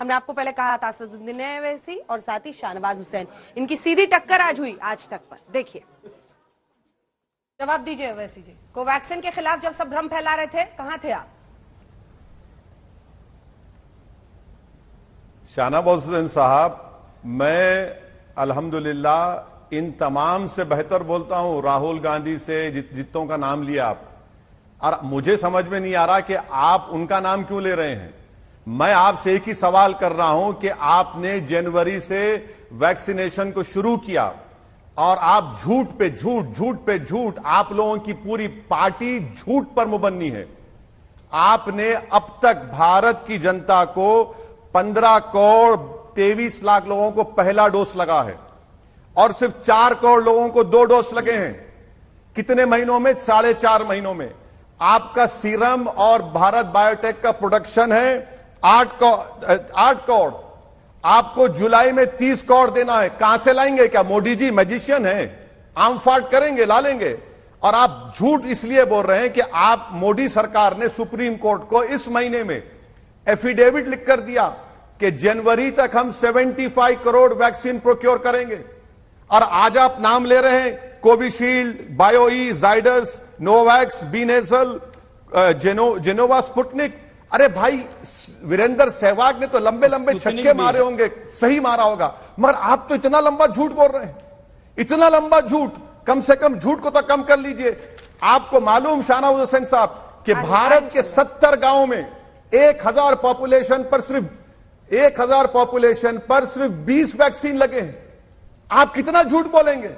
हमने आपको पहले कहा था असदुद्दीन ओवैसी और साथ ही शाहनवाज हुसैन, इनकी सीधी टक्कर आज हुई आज तक पर। देखिए, जवाब दीजिए ओवैसी जी। कोवैक्सीन के खिलाफ जब सब भ्रम फैला रहे थे, कहां थे आप? शाहनवाज हुसैन साहब, मैं अल्हम्दुलिल्लाह इन तमाम से बेहतर बोलता हूं। राहुल गांधी से जितों का नाम लिया आप, और मुझे समझ में नहीं आ रहा कि आप उनका नाम क्यों ले रहे हैं। मैं आपसे एक ही सवाल कर रहा हूं कि आपने जनवरी से वैक्सीनेशन को शुरू किया और आप झूठ पे झूठ, आप लोगों की पूरी पार्टी झूठ पर मुबन्नी है। आपने अब तक भारत की जनता को 15 करोड़ 23 लाख लोगों को पहला डोज लगा है और सिर्फ 4 करोड़ लोगों को 2 डोज लगे हैं। कितने महीनों में? 4.5 महीनों में। आपका सीरम और भारत बायोटेक का प्रोडक्शन है 8 करोड़। आपको जुलाई में 30 करोड़ देना है। कहां से लाएंगे? क्या मोदी जी मैजिशियन है? आम फाट करेंगे, ला लेंगे। और आप झूठ इसलिए बोल रहे हैं कि आप, मोदी सरकार ने सुप्रीम कोर्ट को इस महीने में एफिडेविट लिखकर दिया कि जनवरी तक हम 75 करोड़ वैक्सीन प्रोक्योर करेंगे। और आज आप नाम ले रहे हैं Covishield, Bio E, Zydus, Novavax, B nasal, Gennova, Sputnik. अरे भाई, वीरेंद्र सहवाग ने तो लंबे लंबे छक्के मारे होंगे, सही मारा होगा, मगर आप तो इतना लंबा झूठ बोल रहे हैं, इतना लंबा झूठ। कम से कम झूठ को तो कम कर लीजिए। आपको मालूम शाहनवाज हुसैन साहब कि भारत के 70 गांवों में 1000 पॉपुलेशन पर सिर्फ 20 वैक्सीन लगे हैं। आप कितना झूठ बोलेंगे,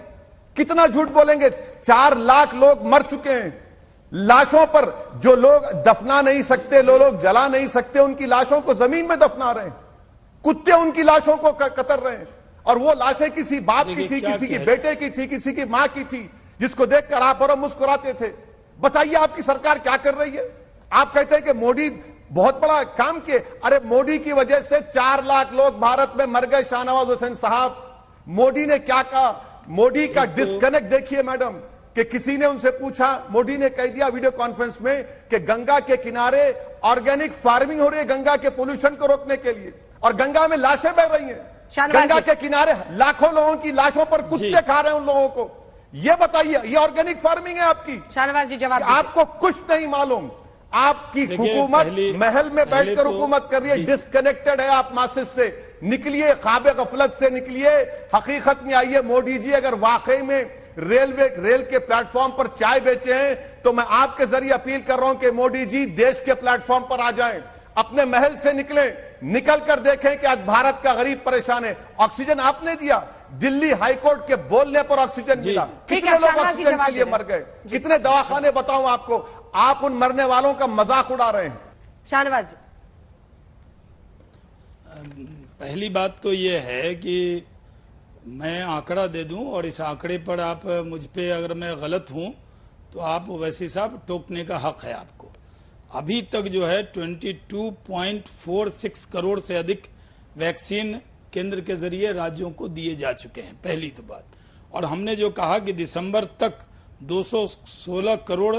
कितना झूठ बोलेंगे? 4 लाख लोग मर चुके हैं। लाशों पर जो लोग दफना नहीं सकते, लोग जला नहीं सकते, उनकी लाशों को जमीन में दफना रहे हैं। कुत्ते उनकी लाशों को कतर रहे हैं। और वो लाशें किसी बाप की थी, किसी की बेटे की थी, किसी की मां की थी, जिसको देखकर आप और हम मुस्कुराते थे। बताइए आपकी सरकार क्या कर रही है? आप कहते हैं कि मोदी बहुत बड़ा काम किए। अरे मोदी की वजह से 4 लाख लोग भारत में मर गए। शाहनवाज हुसैन साहब, मोदी ने क्या कहा? मोदी का डिस्कनेक्ट देखिए मैडम, कि किसी ने उनसे पूछा, मोदी ने कह दिया वीडियो कॉन्फ्रेंस में कि गंगा के किनारे ऑर्गेनिक फार्मिंग हो रही है गंगा के पोल्यूशन को रोकने के लिए, और गंगा में लाशें बह रही हैं। गंगा के किनारे लाखों लोगों की लाशों पर कुत्ते खा रहे हैं उन लोगों को। ये बताइए, ये ऑर्गेनिक फार्मिंग है आपकी? शाहनवाज जी जवाब। आपको कुछ नहीं मालूम। आपकी हुकूमत महल में बैठकर हुकूमत कर रही है, डिस्कनेक्टेड है आप मासिस से। निकलिए, ख्वाब गफलत से निकलिए, हकीकत में आइए। मोदी जी अगर वाकई में रेल के प्लेटफॉर्म पर चाय बेचे हैं, तो मैं आपके जरिए अपील कर रहा हूं कि मोदी जी देश के प्लेटफॉर्म पर आ जाएं, अपने महल से निकलें, निकल कर देखें कि आज भारत का गरीब परेशान है। ऑक्सीजन आपने दिया, दिल्ली हाईकोर्ट के बोलने पर ऑक्सीजन मिला। कितने लोग ऑक्सीजन के लिए मर गए, कितने दवाखाने बताऊं आपको। आप उन मरने वालों का मजाक उड़ा रहे हैं। शाहनवाज जी, पहली बात तो यह है कि मैं आंकड़ा दे दूं और इस आंकड़े पर आप मुझ पे अगर मैं गलत हूं तो आप वैसे साहब टोकने का हक है आपको। अभी तक जो है 22.46 करोड़ से अधिक वैक्सीन केंद्र के जरिए राज्यों को दिए जा चुके हैं, पहली तो बात। और हमने जो कहा कि दिसंबर तक 216 करोड़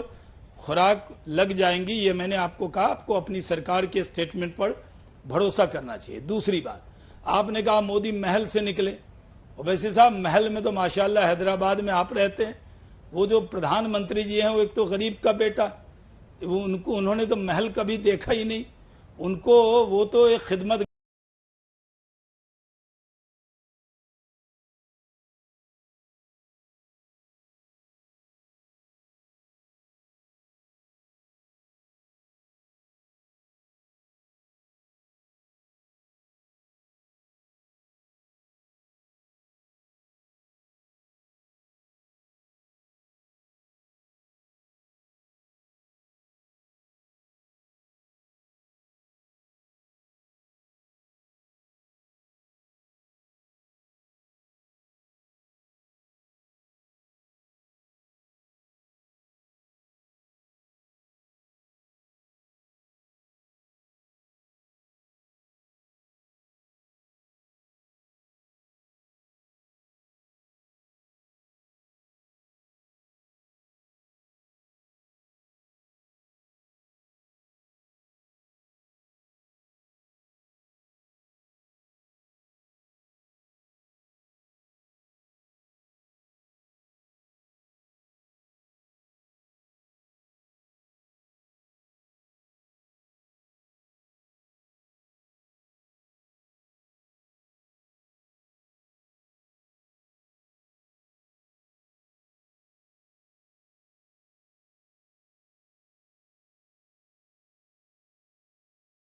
खुराक लग जाएंगी, ये मैंने आपको कहा। आपको अपनी सरकार के स्टेटमेंट पर भरोसा करना चाहिए। दूसरी बात, आपने कहा मोदी महल से निकले। और वैसे साहब, महल में तो माशाल्लाह हैदराबाद में आप रहते हैं। वो जो प्रधानमंत्री जी हैं, वो एक तो गरीब का बेटा, उन्होंने तो महल कभी देखा ही नहीं। उनको वो तो एक खिदमत